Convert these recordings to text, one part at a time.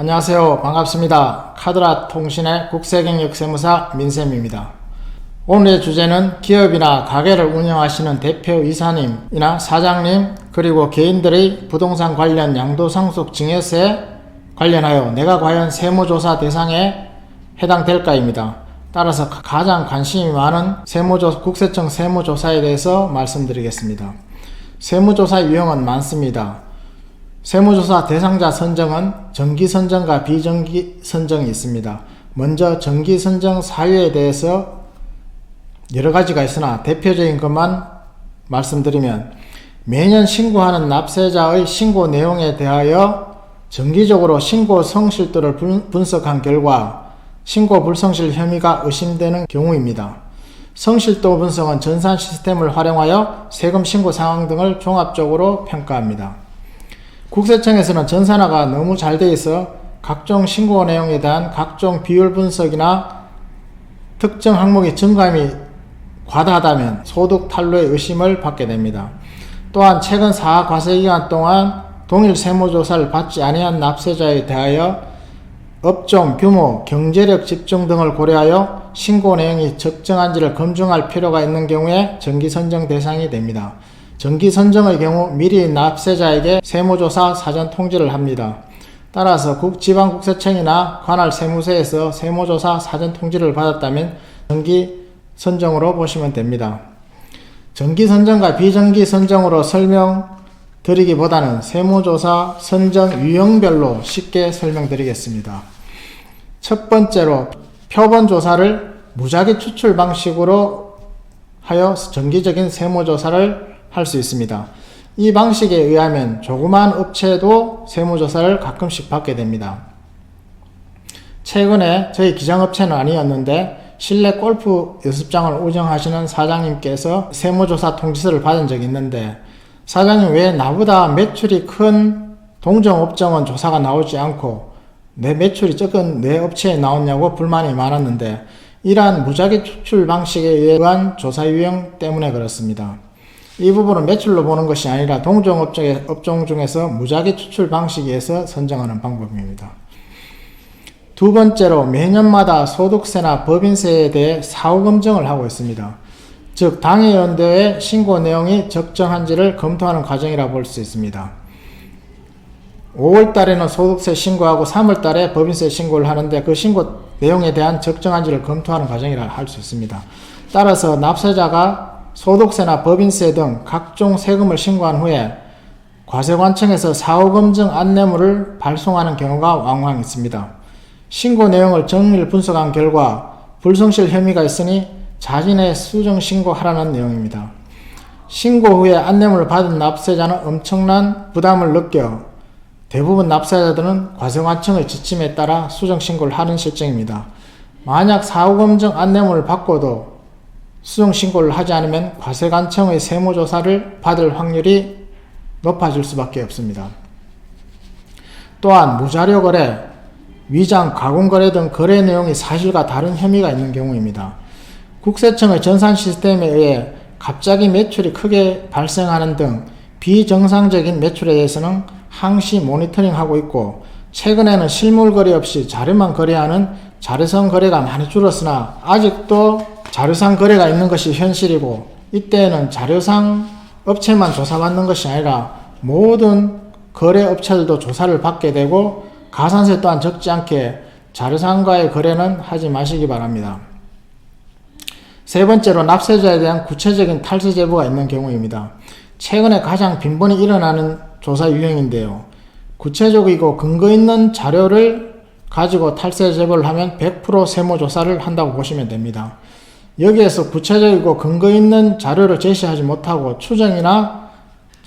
안녕하세요. 반갑습니다. 카드라 통신의 국세경력세무사 민쌤입니다. 오늘의 주제는 기업이나 가게를 운영하시는 대표 이사님이나 사장님 그리고 개인들의 부동산 관련 양도상속 증여세에 관련하여 내가 과연 세무조사 대상에 해당될까입니다. 따라서 가장 관심이 많은 국세청 세무조사에 대해서 말씀드리겠습니다. 세무조사 유형은 많습니다. 세무조사 대상자 선정은 정기선정과 비정기선정이 있습니다. 먼저 정기선정 사유에 대해서 여러가지가 있으나 대표적인 것만 말씀드리면 매년 신고하는 납세자의 신고 내용에 대하여 정기적으로 신고 성실도를 분석한 결과 신고 불성실 혐의가 의심되는 경우입니다. 성실도 분석은 전산 시스템을 활용하여 세금 신고 상황 등을 종합적으로 평가합니다. 국세청에서는 전산화가 너무 잘 되어 있어 각종 신고 내용에 대한 각종 비율 분석이나 특정 항목의 증감이 과다하다면 소득 탄로의 의심을 받게 됩니다. 또한 최근 4하 과세기간 동안 동일 세무조사를 받지 아니한 납세자에 대하여 업종, 규모, 경제력 집중 등을 고려하여 신고 내용이 적정한지를 검증할 필요가 있는 경우에 정기선정 대상이 됩니다. 정기선정의 경우 미리 납세자에게 세무조사 사전 통지를 합니다. 따라서 지방국세청이나 관할 세무서에서 세무조사 사전 통지를 받았다면 정기선정으로 보시면 됩니다. 정기선정과 비정기선정으로 설명드리기보다는 세무조사 선정 유형별로 쉽게 설명드리겠습니다. 첫 번째로 표본조사를 무작위 추출 방식으로 하여 정기적인 세무조사를 할 수 있습니다. 이 방식에 의하면 조그마한 업체도 세무조사를 가끔씩 받게 됩니다. 최근에 저희 기장업체는 아니었는데 실내 골프 연습장을 운영하시는 사장님께서 세무조사 통지서를 받은 적이 있는데 사장님 왜 나보다 매출이 큰 동종업종은 조사가 나오지 않고 내 매출이 적은 내 업체에 나왔냐고 불만이 많았는데 이러한 무작위 추출 방식에 의한 조사 유형 때문에 그렇습니다. 이 부분은 매출로 보는 것이 아니라 동종업종 중에서 무작위 추출 방식에서 선정하는 방법입니다. 두 번째로 매년마다 소득세나 법인세에 대해 사후 검증을 하고 있습니다. 즉 당해연도의 신고 내용이 적정한지를 검토하는 과정이라 볼 수 있습니다. 5월 달에는 소득세 신고하고 3월 달에 법인세 신고를 하는데 그 신고 내용에 대한 적정한지를 검토하는 과정이라 할 수 있습니다. 따라서 납세자가 소득세나 법인세 등 각종 세금을 신고한 후에 과세관청에서 사후검증 안내물을 발송하는 경우가 왕왕 있습니다. 신고 내용을 정밀 분석한 결과 불성실 혐의가 있으니 자진해 수정신고하라는 내용입니다. 신고 후에 안내물을 받은 납세자는 엄청난 부담을 느껴 대부분 납세자들은 과세관청의 지침에 따라 수정신고를 하는 실정입니다. 만약 사후검증 안내물을 받고도 수정신고를 하지 않으면 과세관청의 세무조사를 받을 확률이 높아질 수밖에 없습니다. 또한 무자료 거래, 위장, 가공거래 등 거래 내용이 사실과 다른 혐의가 있는 경우입니다. 국세청의 전산 시스템에 의해 갑자기 매출이 크게 발생하는 등 비정상적인 매출에 대해서는 항시 모니터링하고 있고 최근에는 실물 거래 없이 자료만 거래하는 자료성 거래가 많이 줄었으나 아직도 자료상 거래가 있는 것이 현실이고 이때에는 자료상 업체만 조사받는 것이 아니라 모든 거래 업체들도 조사를 받게 되고 가산세 또한 적지 않게 자료상과의 거래는 하지 마시기 바랍니다. 세 번째로 납세자에 대한 구체적인 탈세 제보가 있는 경우입니다. 최근에 가장 빈번히 일어나는 조사 유형인데요. 구체적이고 근거 있는 자료를 가지고 탈세 제보를 하면 100% 세무조사를 한다고 보시면 됩니다. 여기에서 구체적이고 근거 있는 자료를 제시하지 못하고 추정이나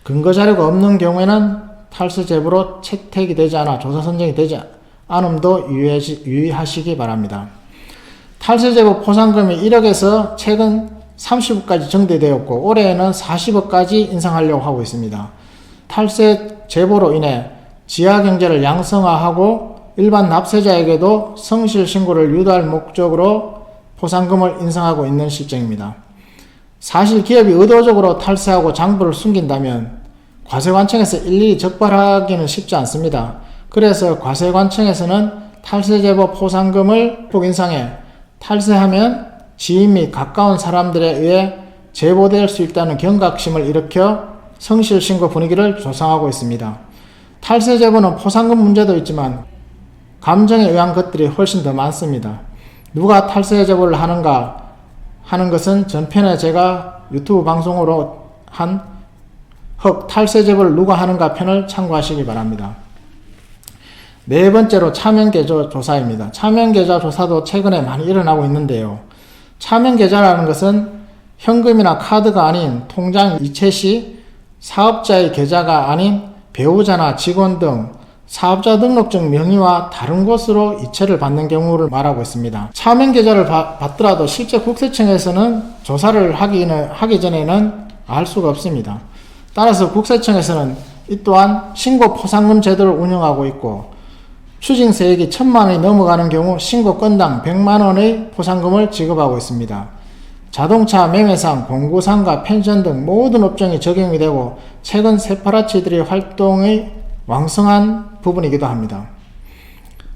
근거 자료가 없는 경우에는 탈세 제보로 채택이 되지 않아 조사 선정이 되지 않음도 유의하시기 바랍니다. 탈세 제보 포상금이 1억에서 최근 30억까지 정대되었고 올해에는 40억까지 인상하려고 하고 있습니다. 탈세 제보로 인해 지하경제를 양성화하고 일반 납세자에게도 성실 신고를 유도할 목적으로 포상금을 인상하고 있는 실정입니다. 사실 기업이 의도적으로 탈세하고 장부를 숨긴다면 과세관청에서 일일이 적발하기는 쉽지 않습니다. 그래서 과세관청에서는 탈세제보 포상금을 인상해 탈세하면 지인 및 가까운 사람들에 의해 제보될 수 있다는 경각심을 일으켜 성실신고 분위기를 조성하고 있습니다. 탈세제보는 포상금 문제도 있지만 감정에 의한 것들이 훨씬 더 많습니다. 누가 탈세제보를 하는가 하는 것은 전편에 제가 유튜브 방송으로 한 탈세제보를 누가 하는가 편을 참고하시기 바랍니다. 네 번째로 차명계좌 조사입니다. 차명계좌 조사도 최근에 많이 일어나고 있는데요. 차명계좌라는 것은 현금이나 카드가 아닌 통장 이체 시 사업자의 계좌가 아닌 배우자나 직원 등 사업자 등록증 명의와 다른 곳으로 이체를 받는 경우를 말하고 있습니다. 차명계좌를 받더라도 실제 국세청에서는 조사를 하기 전에는 알 수가 없습니다. 따라서 국세청에서는 이 또한 신고 포상금 제도를 운영하고 있고 추징세액이 1,000만원이 넘어가는 경우 신고 건당 100만원의 포상금을 지급하고 있습니다. 자동차 매매상, 공구상가, 펜션 등 모든 업종이 적용이 되고 최근 세파라치들의 활동의 왕성한 부분이기도 합니다.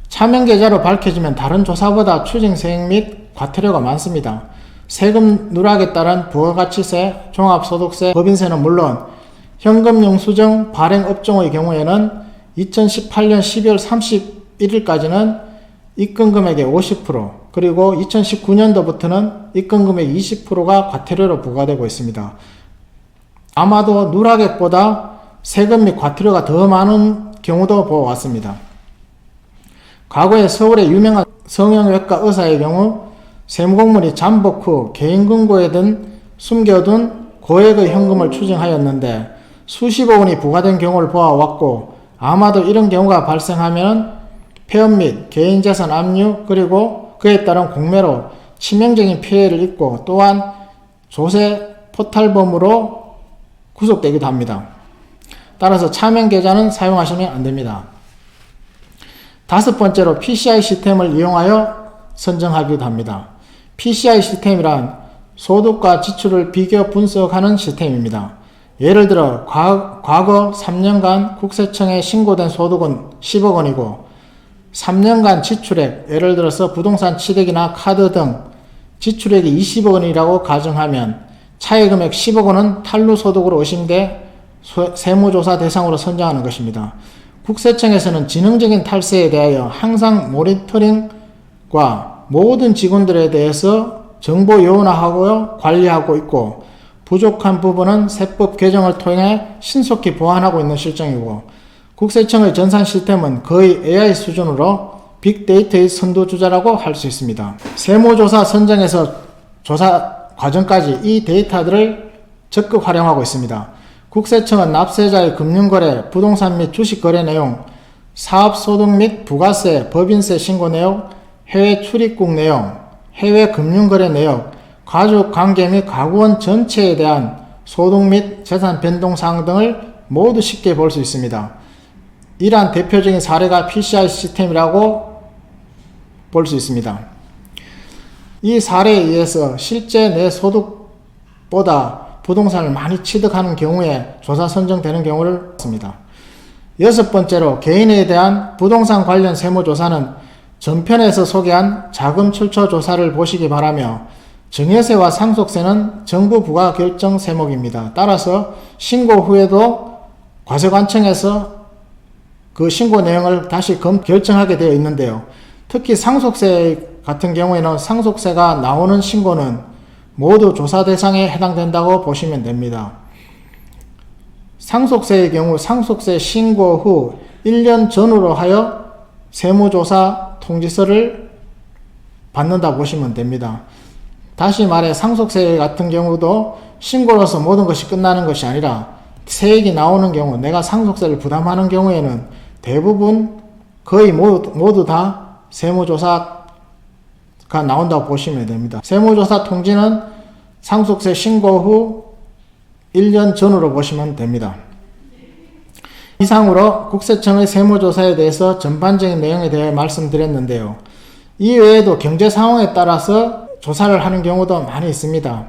차명계좌로 밝혀지면 다른 조사보다 추징세액 및 과태료가 많습니다. 세금 누락에 따른 부가가치세, 종합소득세, 법인세는 물론 현금 영수증 발행 업종의 경우에는 2018년 12월 31일까지는 입금금액의 50%, 그리고 2019년도부터는 입금금액 20%가 과태료로 부과되고 있습니다. 아마도 누락액보다 세금 및 과태료가 더 많은 경우도 보아왔습니다. 과거에 서울의 유명한 성형외과 의사의 경우 세무공무원이 잠복 후 개인금고에 숨겨둔 고액의 현금을 추징하였는데 수십억 원이 부과된 경우를 보아왔고, 아마도 이런 경우가 발생하면 폐업 및 개인재산 압류, 그리고 그에 따른 공매로 치명적인 피해를 입고 또한 조세 포탈범으로 구속되기도 합니다. 따라서 차명계좌는 사용하시면 안됩니다. 다섯 번째로 PCI 시스템을 이용하여 선정하기도 합니다. PCI 시스템이란 소득과 지출을 비교 분석하는 시스템입니다. 예를 들어 과거 3년간 국세청에 신고된 소득은 10억 원이고 3년간 지출액, 예를 들어서 부동산 취득이나 카드 등 지출액이 20억 원이라고 가정하면 차액 금액 10억 원은 탈루소득으로 의심돼 세무조사 대상으로 선정하는 것입니다. 국세청에서는 지능적인 탈세에 대하여 항상 모니터링과 모든 직원들에 대해서 정보 요원화하고 관리하고 있고, 부족한 부분은 세법 개정을 통해 신속히 보완하고 있는 실정이고, 국세청의 전산 시스템은 거의 AI 수준으로 빅데이터의 선두주자라고 할 수 있습니다. 세무조사 선정에서 조사 과정까지 이 데이터들을 적극 활용하고 있습니다. 국세청은 납세자의 금융거래, 부동산 및 주식거래 내용, 사업소득 및 부가세, 법인세 신고 내용, 해외 출입국 내용, 해외 금융거래 내역, 가족관계 및 가구원 전체에 대한 소득 및 재산 변동사항 등을 모두 쉽게 볼 수 있습니다. 이러한 대표적인 사례가 PCI 시스템이라고 볼 수 있습니다. 이 사례에 의해서 실제 내 소득보다 부동산을 많이 취득하는 경우에 조사 선정되는 경우를 봤습니다. 여섯 번째로 개인에 대한 부동산 관련 세무조사는 전편에서 소개한 자금 출처 조사를 보시기 바라며, 증여세와 상속세는 정부 부과 결정 세목입니다. 따라서 신고 후에도 과세관청에서 그 신고 내용을 다시 결정하게 되어 있는데요. 특히 상속세 같은 경우에는 상속세가 나오는 신고는 모두 조사 대상에 해당된다고 보시면 됩니다. 상속세의 경우 상속세 신고 후 1년 전후로 하여 세무조사 통지서를 받는다 보시면 됩니다. 다시 말해 상속세 같은 경우도 신고로서 모든 것이 끝나는 것이 아니라 세액이 나오는 경우, 내가 상속세를 부담하는 경우에는 대부분 거의 모두 다 세무조사가 나온다고 보시면 됩니다. 세무조사 통지는 상속세 신고 후 1년 전후로 보시면 됩니다. 이상으로 국세청의 세무조사에 대해서 전반적인 내용에 대해 말씀드렸는데요. 이 외에도 경제 상황에 따라서 조사를 하는 경우도 많이 있습니다.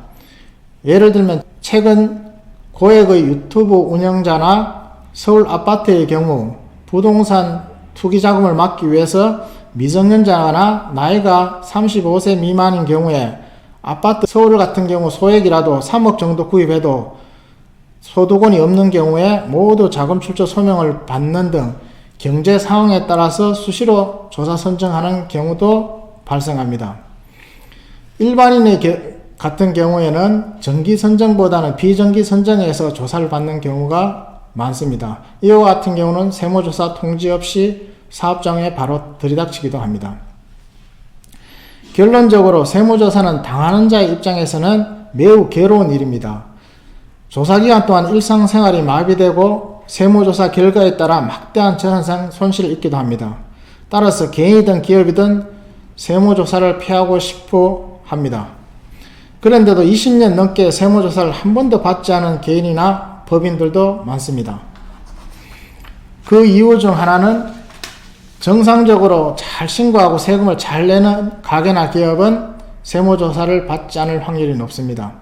예를 들면 최근 고액의 유튜브 운영자나 서울 아파트의 경우 부동산 투기 자금을 막기 위해서 미성년자나 나이가 35세 미만인 경우에 아파트 서울 같은 경우 소액이라도 3억 정도 구입해도 소득원이 없는 경우에 모두 자금 출처 소명을 받는 등 경제 상황에 따라서 수시로 조사 선정하는 경우도 발생합니다. 일반인의 같은 경우에는 정기 선정보다는 비정기 선정에서 조사를 받는 경우가 많습니다. 이와 같은 경우는 세무조사 통지 없이 사업장에 바로 들이닥치기도 합니다. 결론적으로 세무조사는 당하는 자의 입장에서는 매우 괴로운 일입니다. 조사기간 동안 일상생활이 마비되고 세무조사 결과에 따라 막대한 재산상 손실을 입기도 합니다. 따라서 개인이든 기업이든 세무조사를 피하고 싶어 합니다. 그런데도 20년 넘게 세무조사를 한 번도 받지 않은 개인이나 법인들도 많습니다. 그 이유 중 하나는 정상적으로 잘 신고하고 세금을 잘 내는 가게나 기업은 세무조사를 받지 않을 확률이 높습니다.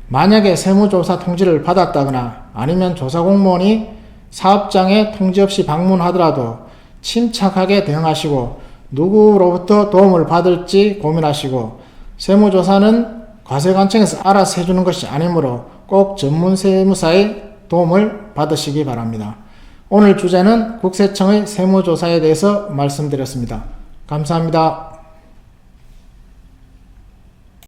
만약에 세무조사 통지를 받았다거나 아니면 조사공무원이 사업장에 통지 없이 방문하더라도 침착하게 대응하시고 누구로부터 도움을 받을지 고민하시고 세무조사는 과세관청에서 알아서 해주는 것이 아니므로 꼭 전문 세무사의 도움을 받으시기 바랍니다. 오늘 주제는 국세청의 세무조사에 대해서 말씀드렸습니다. 감사합니다.